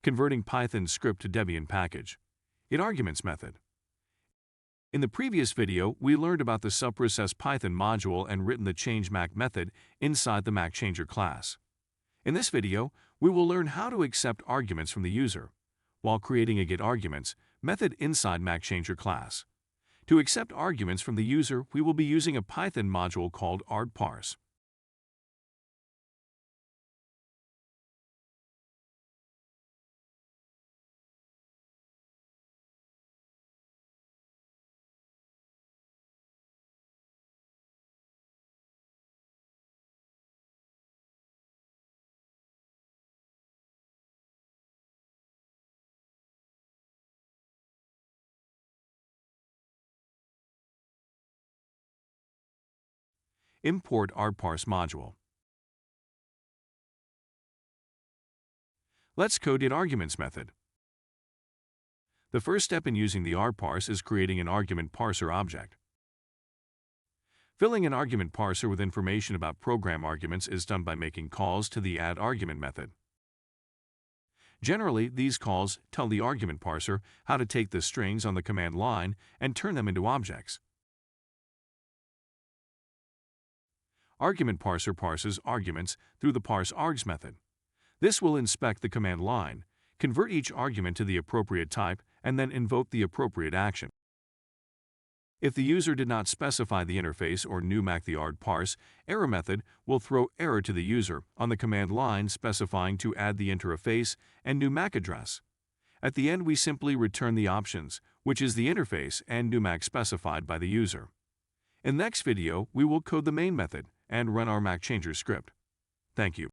Converting Python script to Debian package. It arguments method. In the previous video, we learned about the subprocess Python module and written the changeMac method inside the MacChanger class. In this video, we will learn how to accept arguments from the user while creating a getArguments method inside MacChanger class. To accept arguments from the user, we will be using a Python module called argparse. Import argparse module. Let's code getArguments method. The first step in using the argparse is creating an argument parser object. Filling an argument parser with information about program arguments is done by making calls to the addArgument method. Generally, these calls tell the argument parser how to take the strings on the command line and turn them into objects. Argument parser parses arguments through the parseArgs method. This will inspect the command line, convert each argument to the appropriate type, and then invoke the appropriate action. If the user did not specify the interface or newMac, the argparse error method will throw error to the user on the command line specifying to add the interface and newMac address. At the end, we simply return the options, which is the interface and newMac specified by the user. In the next video, we will code the main method and run our MacChanger script. Thank you.